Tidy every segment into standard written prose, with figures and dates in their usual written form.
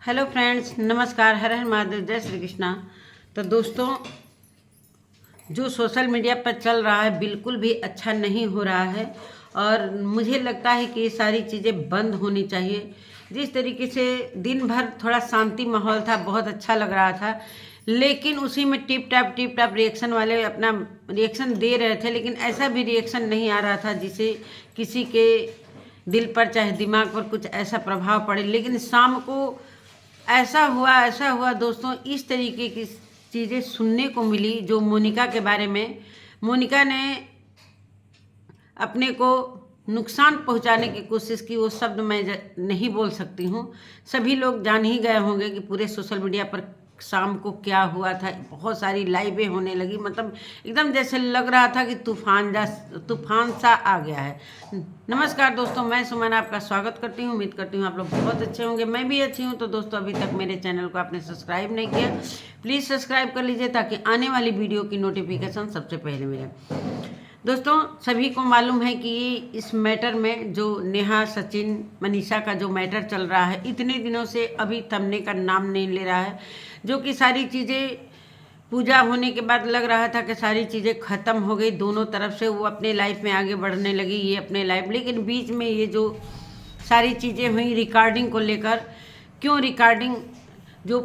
Hello friends, नमस्कार। हर हर महादेव, जय श्री कृष्णा। तो दोस्तों, जो सोशल मीडिया पर चल रहा है बिल्कुल भी अच्छा नहीं हो रहा है और मुझे लगता है कि ये सारी चीज़ें बंद होनी चाहिए। जिस तरीके से दिन भर थोड़ा शांति माहौल था, बहुत अच्छा लग रहा था, लेकिन उसी में टिप टाप रिएक्शन वाले अपना रिएक्शन दे रहे थे, लेकिन ऐसा भी रिएक्शन नहीं आ रहा था जिसे किसी के दिल पर चाहे दिमाग पर कुछ ऐसा प्रभाव पड़े। लेकिन शाम को ऐसा हुआ दोस्तों, इस तरीके की चीज़ें सुनने को मिली जो मोनिका के बारे में। मोनिका ने अपने को नुकसान पहुंचाने की कोशिश की। वो शब्द मैं नहीं बोल सकती हूँ, सभी लोग जान ही गए होंगे कि पूरे सोशल मीडिया पर शाम को क्या हुआ था। बहुत सारी लाइवें होने लगी, मतलब एकदम जैसे लग रहा था कि तूफान सा आ गया है। नमस्कार दोस्तों, मैं सुमन आपका स्वागत करती हूँ। उम्मीद करती हूँ आप लोग बहुत अच्छे होंगे, मैं भी अच्छी हूँ। तो दोस्तों, अभी तक मेरे चैनल को आपने सब्सक्राइब नहीं किया, प्लीज़ सब्सक्राइब कर लीजिए ताकि आने वाली वीडियो की नोटिफिकेशन सबसे पहले मिले। दोस्तों, सभी को मालूम है कि इस मैटर में जो नेहा सचिन मनीषा का जो मैटर चल रहा है, इतने दिनों से अभी थमने का नाम नहीं ले रहा है। जो कि सारी चीज़ें पूजा होने के बाद लग रहा था कि सारी चीज़ें ख़त्म हो गई, दोनों तरफ से वो अपने लाइफ में आगे बढ़ने लगी, ये अपने लाइफ। लेकिन बीच में ये जो सारी चीज़ें हुई रिकॉर्डिंग को लेकर, क्यों रिकॉर्डिंग जो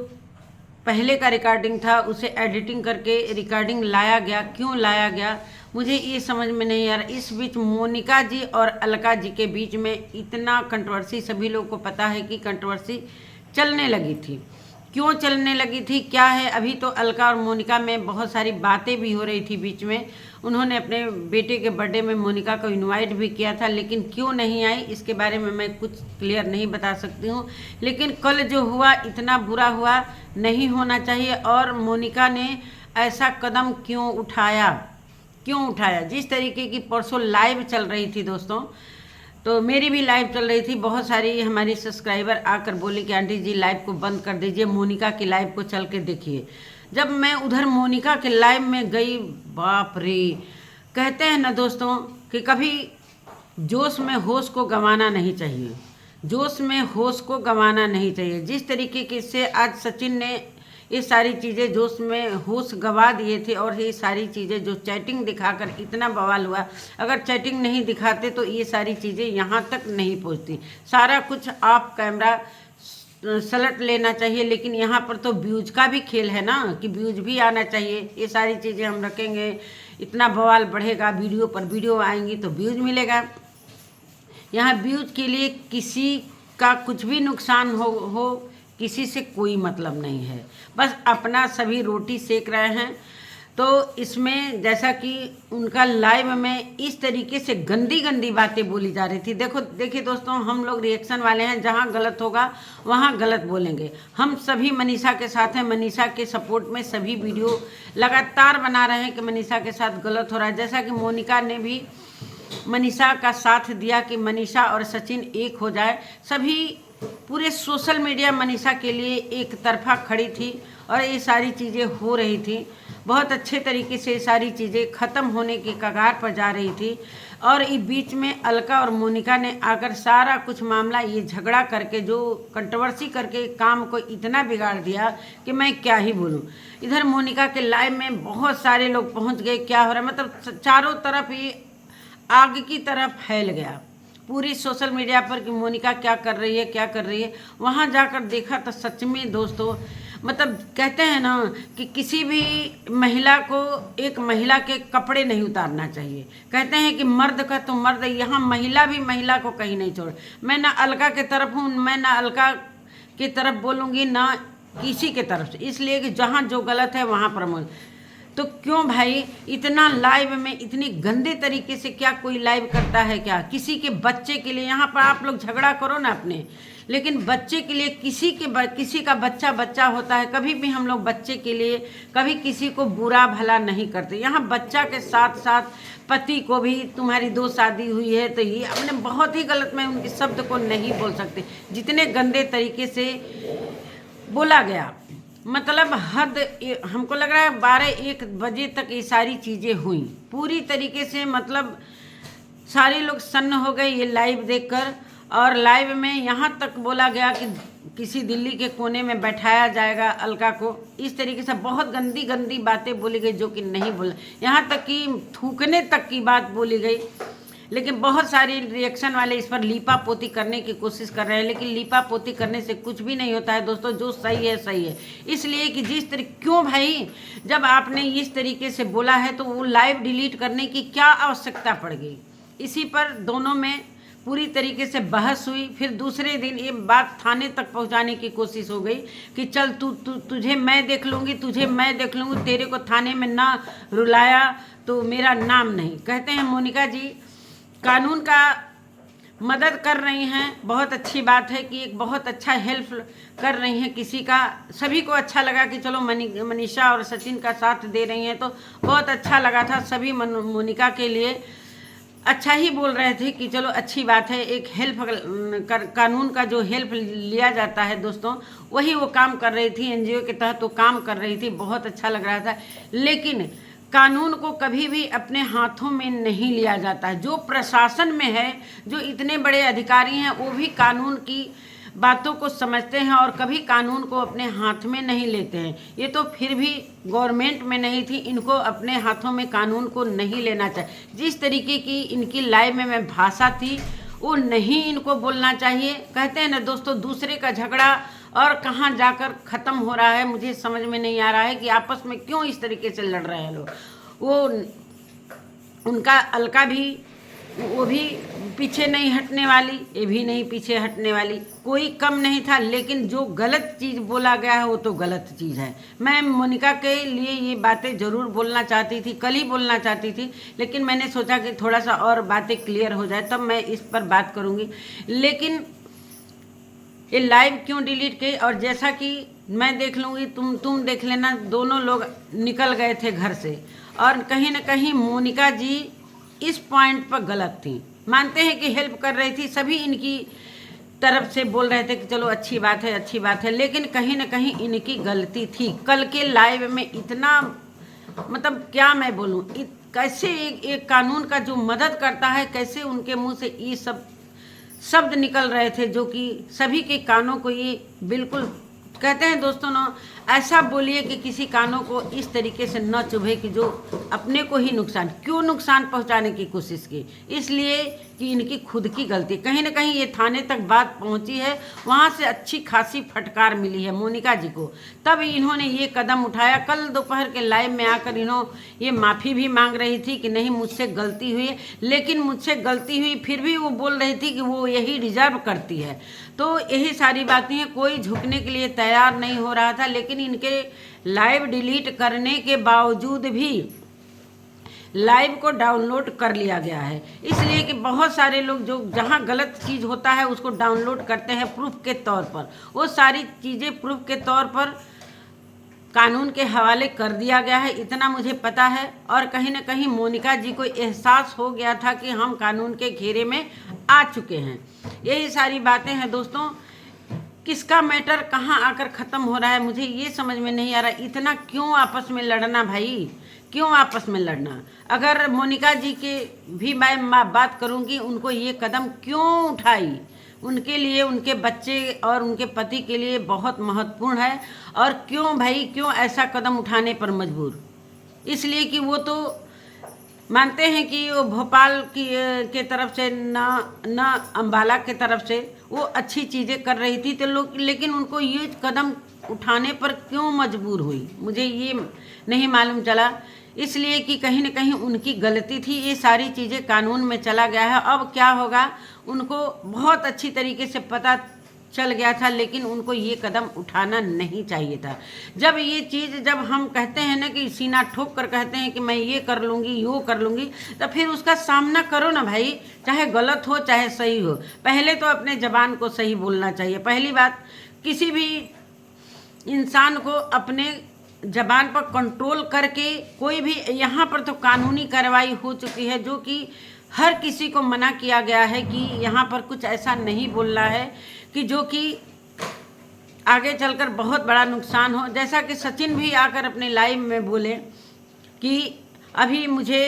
पहले का रिकॉर्डिंग था उसे एडिटिंग करके रिकॉर्डिंग लाया गया, क्यों लाया गया मुझे ये समझ में नहीं आ रहा। इस बीच मोनिका जी और अलका जी के बीच में इतना कंट्रोवर्सी, सभी लोगों को पता है कि कंट्रोवर्सी चलने लगी थी। क्यों चलने लगी थी, क्या है, अभी तो अलका और मोनिका में बहुत सारी बातें भी हो रही थी बीच में। उन्होंने अपने बेटे के बर्थडे में मोनिका को इनवाइट भी किया था, लेकिन क्यों नहीं आई इसके बारे में मैं कुछ क्लियर नहीं बता सकती हूँ। लेकिन कल जो हुआ इतना बुरा हुआ, नहीं होना चाहिए। और मोनिका ने ऐसा कदम क्यों उठाया। जिस तरीके की परसों लाइव चल रही थी दोस्तों, तो मेरी भी लाइव चल रही थी, बहुत सारी हमारी सब्सक्राइबर आकर बोली कि आंटी जी लाइव को बंद कर दीजिए, मोनिका की लाइव को चल के देखिए। जब मैं उधर मोनिका के लाइव में गई, बाप रे, कहते हैं ना दोस्तों कि कभी जोश में होश को गंवाना नहीं चाहिए, जोश में होश को गंवाना नहीं चाहिए। जिस तरीके के से आज सचिन ने ये सारी चीज़ें जोश में होश गंवा दिए थे, और ये सारी चीज़ें जो चैटिंग दिखाकर इतना बवाल हुआ, अगर चैटिंग नहीं दिखाते तो ये सारी चीज़ें यहाँ तक नहीं पहुँचती। सारा कुछ आप कैमरा सलट लेना चाहिए, लेकिन यहाँ पर तो व्यूज का भी खेल है ना, कि व्यूज भी आना चाहिए। ये सारी चीज़ें हम रखेंगे, इतना बवाल बढ़ेगा, वीडियो पर वीडियो आएंगी तो व्यूज मिलेगा। यहाँ व्यूज के लिए किसी का कुछ भी नुकसान हो किसी से कोई मतलब नहीं है, बस अपना सभी रोटी सेक रहे हैं। तो इसमें जैसा कि उनका लाइव में इस तरीके से गंदी बातें बोली जा रही थी। देखिए दोस्तों, हम लोग रिएक्शन वाले हैं, जहाँ गलत होगा वहाँ गलत बोलेंगे। हम सभी मनीषा के साथ हैं, मनीषा के सपोर्ट में सभी वीडियो लगातार बना रहे हैं कि मनीषा के साथ गलत हो रहा है। जैसा कि मोनिका ने भी मनीषा का साथ दिया कि मनीषा और सचिन एक हो जाए। सभी पूरे सोशल मीडिया मनीषा के लिए एक तरफा खड़ी थी और ये सारी चीज़ें हो रही थी। बहुत अच्छे तरीके से ये सारी चीज़ें ख़त्म होने की कगार पर जा रही थी, और इस बीच में अलका और मोनिका ने आकर सारा कुछ मामला ये झगड़ा करके, जो कंट्रोवर्सी करके काम को इतना बिगाड़ दिया कि मैं क्या ही बोलूँ। इधर मोनिका के लाइव में बहुत सारे लोग पहुँच गए, क्या हो रहा है, मतलब चारों तरफ ये आग की तरफ फैल गया पूरी सोशल मीडिया पर कि मोनिका क्या कर रही है। वहाँ जाकर देखा तो सच में दोस्तों, मतलब कहते हैं ना कि किसी भी महिला को, एक महिला के कपड़े नहीं उतारना चाहिए। कहते हैं कि मर्द का तो मर्द, यहाँ महिला भी महिला को कहीं नहीं छोड़। मैं ना अलका के तरफ हूँ, मैं ना अलका की तरफ बोलूँगी, ना किसी के तरफ से, इसलिए कि जहाँ जो गलत है वहाँ प्रमोद। तो क्यों भाई इतना लाइव में इतनी गंदे तरीके से क्या कोई लाइव करता है क्या, किसी के बच्चे के लिए। यहाँ पर आप लोग झगड़ा करो ना अपने, लेकिन बच्चे के लिए किसी का बच्चा होता है। कभी भी हम लोग बच्चे के लिए कभी किसी को बुरा भला नहीं करते। यहाँ बच्चा के साथ साथ पति को भी, तुम्हारी 2 शादी हुई है, तो ये अपने बहुत ही गलत, मैं उनके शब्द को नहीं बोल सकते, जितने गंदे तरीके से बोला गया, मतलब हद। हमको लग रहा है 12-1 बजे तक ये सारी चीज़ें हुई पूरी तरीके से, मतलब सारे लोग सन्न हो गए ये लाइव देखकर। और लाइव में यहाँ तक बोला गया कि किसी दिल्ली के कोने में बैठाया जाएगा अलका को। इस तरीके से बहुत गंदी गंदी बातें बोली गई जो कि नहीं बोला, यहाँ तक कि थूकने तक की बात बोली गई। लेकिन बहुत सारे रिएक्शन वाले इस पर लीपा पोती करने की कोशिश कर रहे हैं, लेकिन लीपा पोती करने से कुछ भी नहीं होता है दोस्तों। जो सही है सही है, इसलिए कि जिस तरीके, क्यों भाई, जब आपने इस तरीके से बोला है तो वो लाइव डिलीट करने की क्या आवश्यकता पड़ गई। इसी पर दोनों में पूरी तरीके से बहस हुई। फिर दूसरे दिन ये बात थाने तक पहुंचाने की कोशिश हो गई कि चल तुझे मैं देख लूँगी, तुझे मैं देख लूँगी, तेरे को थाने में ना रुलाया तो मेरा नाम नहीं। कहते हैं मोनिका जी कानून का मदद कर रही हैं, बहुत अच्छी बात है कि एक बहुत अच्छा हेल्प कर रही हैं किसी का। सभी को अच्छा लगा कि चलो मनीषा और सचिन का साथ दे रही हैं, तो बहुत अच्छा लगा था। सभी मोनिका के लिए अच्छा ही बोल रहे थे कि चलो अच्छी बात है, एक हेल्प कानून का जो हेल्प लिया जाता है दोस्तों, वही वो काम कर रही थी। एनजीओ के तहत वो काम कर रही थी, बहुत अच्छा लग रहा था। लेकिन कानून को कभी भी अपने हाथों में नहीं लिया जाता है। जो प्रशासन में है, जो इतने बड़े अधिकारी हैं, वो भी कानून की बातों को समझते हैं और कभी कानून को अपने हाथ में नहीं लेते हैं। ये तो फिर भी गवर्नमेंट में नहीं थी, इनको अपने हाथों में कानून को नहीं लेना चाहिए। जिस तरीके की इनकी लाइव में भाषा थी वो नहीं इनको बोलना चाहिए। कहते हैं ना दोस्तों, दूसरे का झगड़ा और कहाँ जाकर ख़त्म हो रहा है, मुझे समझ में नहीं आ रहा है कि आपस में क्यों इस तरीके से लड़ रहे हैं लोग। वो उनका अलका भी, वो भी पीछे नहीं हटने वाली, ये भी नहीं पीछे हटने वाली, कोई कम नहीं था। लेकिन जो गलत चीज़ बोला गया है वो तो गलत चीज़ है। मैं मोनिका के लिए ये बातें ज़रूर बोलना चाहती थी, कल ही बोलना चाहती थी, लेकिन मैंने सोचा कि थोड़ा सा और बातें क्लियर हो जाए तब मैं इस पर बात करूँगी। लेकिन ये लाइव क्यों डिलीट की, और जैसा कि मैं देख लूँगी, तुम देख लेना, दोनों लोग निकल गए थे घर से। और कहीं ना कहीं मोनिका जी इस पॉइंट पर गलत थी। मानते हैं कि हेल्प कर रही थी, सभी इनकी तरफ से बोल रहे थे कि चलो अच्छी बात है, अच्छी बात है, लेकिन कहीं ना कहीं इनकी गलती थी। कल के लाइव में इतना, मतलब क्या मैं बोलूँ, कैसे एक कानून का जो मदद करता है, कैसे उनके मुंह से ये सब शब्द निकल रहे थे जो कि सभी के कानों को ये बिल्कुल, कहते हैं दोस्तों ना, ऐसा बोलिए कि किसी कानों को इस तरीके से न चुभे कि जो अपने को ही नुकसान, क्यों नुकसान पहुंचाने की कोशिश की, इसलिए कि इनकी खुद की गलती। कहीं ना कहीं ये थाने तक बात पहुंची है, वहां से अच्छी खासी फटकार मिली है मोनिका जी को, तब इन्होंने ये कदम उठाया। कल दोपहर के लाइव में आकर इन्होंने ये माफ़ी भी मांग रही थी कि नहीं मुझसे गलती हुई, लेकिन मुझसे गलती हुई फिर भी वो बोल रही थी कि वो यही डिजर्व करती है। तो यही सारी बातें हैं, कोई झुकने के लिए तैयार नहीं हो रहा था। लेकिन इनके लाइव डिलीट करने के बावजूद भी लाइव को डाउनलोड कर लिया गया है, इसलिए कि बहुत सारे लोग जो जहां गलत चीज़ होता है उसको डाउनलोड करते हैं प्रूफ के तौर पर। वो सारी चीज़ें प्रूफ के तौर पर कानून के हवाले कर दिया गया है, इतना मुझे पता है। और कहीं ना कहीं मोनिका जी को एहसास हो गया था कि हम कानून के घेरे में आ चुके हैं। यही सारी बातें हैं दोस्तों। किसका मैटर कहाँ आकर ख़त्म हो रहा है, मुझे ये समझ में नहीं आ रहा। इतना क्यों आपस में लड़ना भाई, क्यों आपस में लड़ना। अगर मोनिका जी के भी मैं बात करूँगी, उनको ये कदम क्यों उठाई, उनके लिए, उनके बच्चे और उनके पति के लिए बहुत महत्वपूर्ण है। और क्यों भाई, क्यों ऐसा कदम उठाने पर मजबूर, इसलिए कि वो तो मानते हैं कि वो भोपाल की के तरफ से ना अम्बाला के तरफ से वो अच्छी चीज़ें कर रही थी, तो लोग, लेकिन उनको ये कदम उठाने पर क्यों मजबूर हुई, मुझे ये नहीं मालूम चला। इसलिए कि कहीं ना कहीं उनकी गलती थी, ये सारी चीज़ें कानून में चला गया है। अब क्या होगा उनको बहुत अच्छी तरीके से पता चल गया था, लेकिन उनको ये कदम उठाना नहीं चाहिए था। जब ये चीज़, जब हम कहते हैं ना कि सीना ठोक कर कहते हैं कि मैं ये कर लूँगी, यो कर लूँगी, तो फिर उसका सामना करो ना भाई, चाहे गलत हो चाहे सही हो। पहले तो अपने ज़बान को सही बोलना चाहिए। पहली बात, किसी भी इंसान को अपने ज़बान पर कंट्रोल करके कोई भी, यहाँ पर तो कानूनी कार्रवाई हो चुकी है, जो कि हर किसी को मना किया गया है कि यहाँ पर कुछ ऐसा नहीं बोलना है कि जो कि आगे चलकर बहुत बड़ा नुकसान हो। जैसा कि सचिन भी आकर अपने लाइव में बोले कि अभी मुझे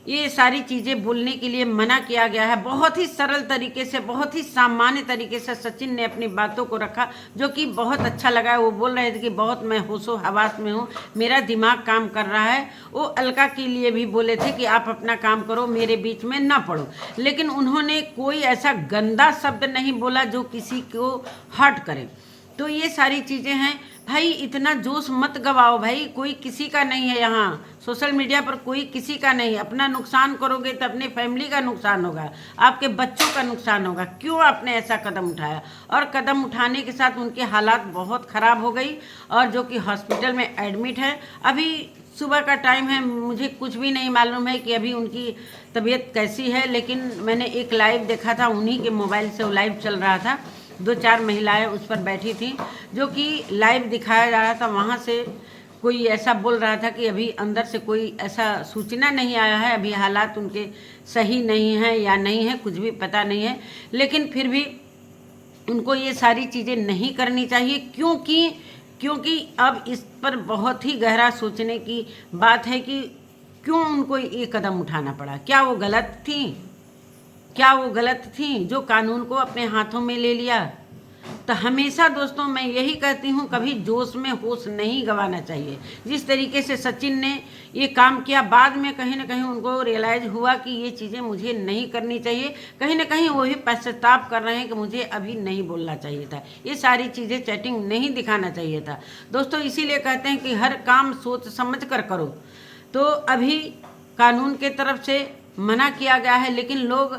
ये सारी चीज़ें बोलने के लिए मना किया गया है। बहुत ही सरल तरीके से, बहुत ही सामान्य तरीके से सचिन ने अपनी बातों को रखा, जो कि बहुत अच्छा लगा। वो बोल रहे थे कि बहुत मैं होशो हवास में हूँ, मेरा दिमाग काम कर रहा है। वो अलका के लिए भी बोले थे कि आप अपना काम करो, मेरे बीच में ना पड़ो। लेकिन उन्होंने कोई ऐसा गंदा शब्द नहीं बोला जो किसी को हर्ट करे। तो ये सारी चीज़ें हैं भाई। इतना जोश मत गवाओ भाई, कोई किसी का नहीं है यहाँ सोशल मीडिया पर, कोई किसी का नहीं। अपना नुकसान करोगे तो अपने फैमिली का नुकसान होगा, आपके बच्चों का नुकसान होगा। क्यों आपने ऐसा कदम उठाया? और कदम उठाने के साथ उनके हालात बहुत ख़राब हो गई, और जो कि हॉस्पिटल में एडमिट है। अभी सुबह का टाइम है, मुझे कुछ भी नहीं मालूम है कि अभी उनकी तबीयत कैसी है, लेकिन मैंने एक लाइव देखा था, उन्हीं के मोबाइल से वो लाइव चल रहा था। 2-4 महिलाएं उस पर बैठी थी, जो कि लाइव दिखाया जा रहा था। वहाँ से कोई ऐसा बोल रहा था कि अभी अंदर से कोई ऐसा सूचना नहीं आया है, अभी हालात उनके सही नहीं हैं या नहीं है, कुछ भी पता नहीं है। लेकिन फिर भी उनको ये सारी चीज़ें नहीं करनी चाहिए, क्योंकि अब इस पर बहुत ही गहरा सोचने की बात है कि क्यों उनको ये कदम उठाना पड़ा। क्या वो गलत थी? क्या वो गलत थी जो कानून को अपने हाथों में ले लिया? तो हमेशा दोस्तों मैं यही कहती हूँ, कभी जोश में होश नहीं गंवाना चाहिए। जिस तरीके से सचिन ने ये काम किया, बाद में कहीं ना कहीं उनको रियलाइज़ हुआ कि ये चीज़ें मुझे नहीं करनी चाहिए। कहीं ना कहीं वही पश्चाताप कर रहे हैं कि मुझे अभी नहीं बोलना चाहिए था, ये सारी चीज़ें चैटिंग नहीं दिखाना चाहिए था। दोस्तों इसीलिए कहते हैं कि हर काम सोच समझ कर करो। तो अभी कानून के तरफ से मना किया गया है, लेकिन लोग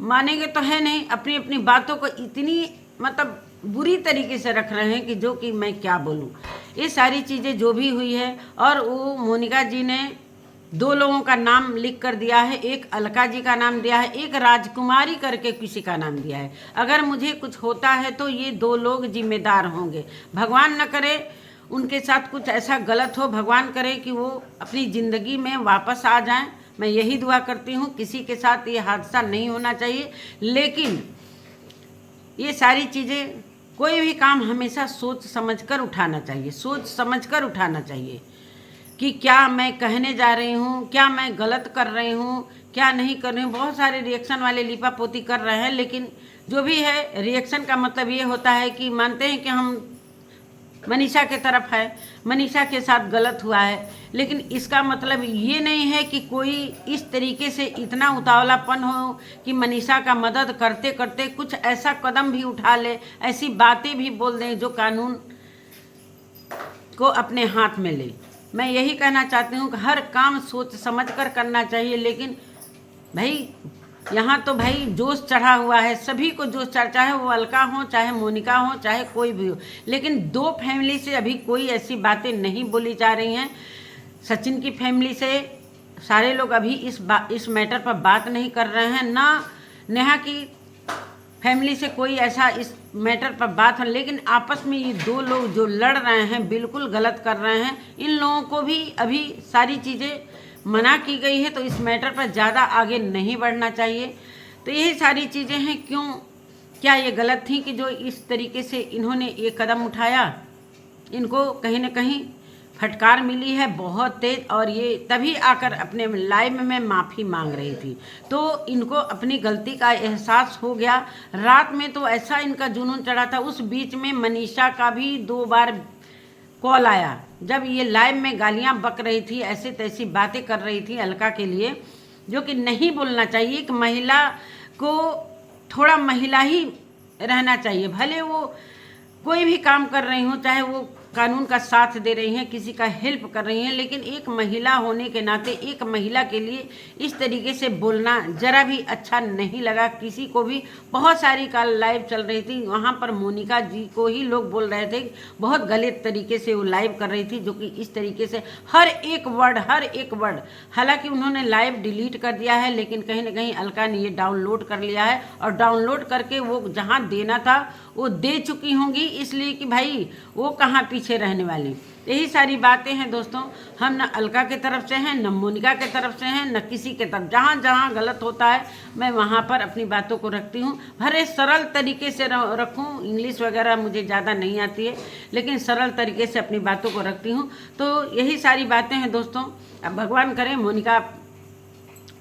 मानेंगे तो है नहीं। अपनी अपनी बातों को इतनी मतलब बुरी तरीके से रख रहे हैं कि जो कि मैं क्या बोलूं। ये सारी चीज़ें जो भी हुई है, और वो मोनिका जी ने 2 लोगों का नाम लिख कर दिया है। एक अलका जी का नाम दिया है, एक राजकुमारी करके किसी का नाम दिया है। अगर मुझे कुछ होता है तो ये 2 लोग जिम्मेदार होंगे। भगवान न करे उनके साथ कुछ ऐसा गलत हो, भगवान करे कि वो अपनी ज़िंदगी में वापस आ जाएं। मैं यही दुआ करती हूँ, किसी के साथ ये हादसा नहीं होना चाहिए। लेकिन ये सारी चीज़ें, कोई भी काम हमेशा सोच समझकर उठाना चाहिए, सोच समझकर उठाना चाहिए कि क्या मैं कहने जा रही हूँ, क्या मैं गलत कर रही हूँ, क्या नहीं कर रही हूँ। बहुत सारे रिएक्शन वाले लीपापोती कर रहे हैं, लेकिन जो भी है रिएक्शन का मतलब ये होता है कि मानते हैं कि हम मनीषा के तरफ है, मनीषा के साथ गलत हुआ है। लेकिन इसका मतलब ये नहीं है कि कोई इस तरीके से इतना उतावलापन हो कि मनीषा का मदद करते करते कुछ ऐसा कदम भी उठा ले, ऐसी बातें भी बोल दें जो कानून को अपने हाथ में ले। मैं यही कहना चाहती हूँ कि हर काम सोच समझ कर करना चाहिए। लेकिन भाई यहाँ तो भाई जोश चढ़ा हुआ है, सभी को जोश चढ़ा, चाहे वो अलका हो, चाहे मोनिका हो, चाहे कोई भी हो। लेकिन 2 फैमिली से अभी कोई ऐसी बातें नहीं बोली जा रही हैं। सचिन की फैमिली से सारे लोग अभी इस मैटर पर बात नहीं कर रहे हैं, ना नेहा की फैमिली से कोई ऐसा इस मैटर पर बात है। लेकिन आपस में ये 2 लोग जो लड़ रहे हैं, बिल्कुल गलत कर रहे हैं। इन लोगों को भी अभी सारी चीज़ें मना की गई है, तो इस मैटर पर ज़्यादा आगे नहीं बढ़ना चाहिए। तो यही सारी चीज़ें हैं। क्या ये गलत थी कि जो इस तरीके से इन्होंने ये कदम उठाया? इनको कहीं ना कहीं फटकार मिली है बहुत तेज, और ये तभी आकर अपने लाइव में माफ़ी मांग रही थी। तो इनको अपनी गलती का एहसास हो गया। रात में तो ऐसा इनका जुनून चढ़ा था। उस बीच में मनीषा का भी 2 बार कॉल आया, जब ये लाइव में गालियां बक रही थी, ऐसे तैसी बातें कर रही थी अलका के लिए, जो कि नहीं बोलना चाहिए। कि महिला को थोड़ा महिला ही रहना चाहिए। भले वो कोई भी काम कर रही हो, चाहे वो कानून का साथ दे रही हैं, किसी का हेल्प कर रही हैं, लेकिन एक महिला होने के नाते एक महिला के लिए इस तरीके से बोलना ज़रा भी अच्छा नहीं लगा किसी को भी। बहुत सारी कल लाइव चल रही थी, वहाँ पर मोनिका जी को ही लोग बोल रहे थे, बहुत गलत तरीके से वो लाइव कर रही थी, जो कि इस तरीके से हर एक वर्ड, हालांकि उन्होंने लाइव डिलीट कर दिया है, लेकिन कहीं ना कहीं अलका ने ये डाउनलोड कर लिया है, और डाउनलोड करके वो जहाँ देना था वो दे चुकी होंगी, इसलिए कि भाई वो कहाँ पीछे रहने वाली। यही सारी बातें हैं दोस्तों। हम न अलका के तरफ से हैं, न मोनिका के तरफ से हैं, न किसी के तरफ। जहाँ जहाँ गलत होता है मैं वहाँ पर अपनी बातों को रखती हूँ। भले सरल तरीके से रखूँ, इंग्लिश वगैरह मुझे ज़्यादा नहीं आती है, लेकिन सरल तरीके से अपनी बातों को रखती हूँ। तो यही सारी बातें हैं दोस्तों। अब भगवान करे मोनिका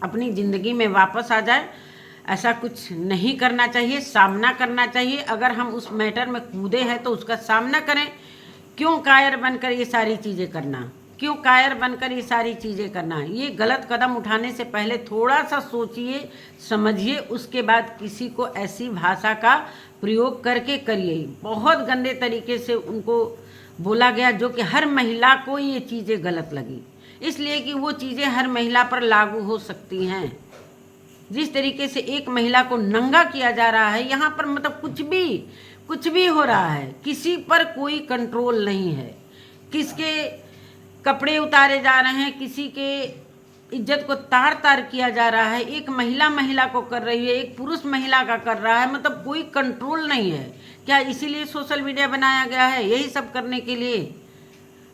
अपनी ज़िंदगी में वापस आ जाए। ऐसा कुछ नहीं करना चाहिए, सामना करना चाहिए। अगर हम उस मैटर में कूदे हैं तो उसका सामना करें। क्यों कायर बनकर ये सारी चीज़ें करना, क्यों कायर बनकर ये सारी चीज़ें करना। ये गलत कदम उठाने से पहले थोड़ा सा सोचिए, समझिए, उसके बाद किसी को ऐसी भाषा का प्रयोग करके करिए। बहुत गंदे तरीके से उनको बोला गया, जो कि हर महिला को ये चीज़ें गलत लगी, इसलिए कि वो चीज़ें हर महिला पर लागू हो सकती हैं। जिस तरीके से एक महिला को नंगा किया जा रहा है यहाँ पर, मतलब कुछ भी हो रहा है, किसी पर कोई कंट्रोल नहीं है। किसके कपड़े उतारे जा रहे हैं, किसी के इज्जत को तार तार किया जा रहा है। एक महिला को कर रही है, एक पुरुष महिला का कर रहा है, मतलब कोई कंट्रोल नहीं है। क्या इसीलिए सोशल मीडिया बनाया गया है, यही सब करने के लिए?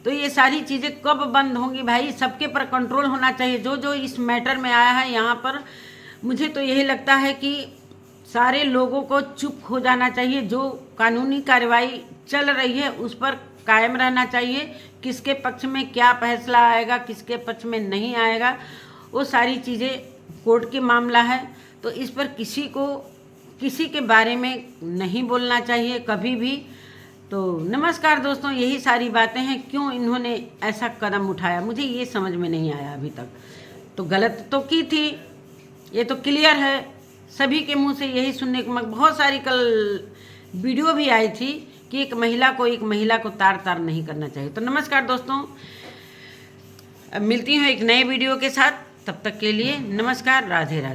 तो ये सारी चीज़ें कब बंद होंगी भाई? सबके पर कंट्रोल होना चाहिए। जो जो इस मैटर में आया है यहाँ पर, मुझे तो यही लगता है कि सारे लोगों को चुप हो जाना चाहिए। जो कानूनी कार्रवाई चल रही है उस पर कायम रहना चाहिए। किसके पक्ष में क्या फैसला आएगा, किसके पक्ष में नहीं आएगा, वो सारी चीज़ें कोर्ट के मामला है। तो इस पर किसी के बारे में नहीं बोलना चाहिए कभी भी। तो नमस्कार दोस्तों, यही सारी बातें हैं। क्यों इन्होंने ऐसा कदम उठाया, मुझे ये समझ में नहीं आया अभी तक। तो गलत तो की थी, ये तो क्लियर है। सभी के मुंह से यही सुनने को बहुत सारी कल वीडियो भी आई थी कि एक महिला को तार तार नहीं करना चाहिए। तो नमस्कार दोस्तों, मिलती हूँ एक नए वीडियो के साथ। तब तक के लिए नमस्कार, राधे राधे।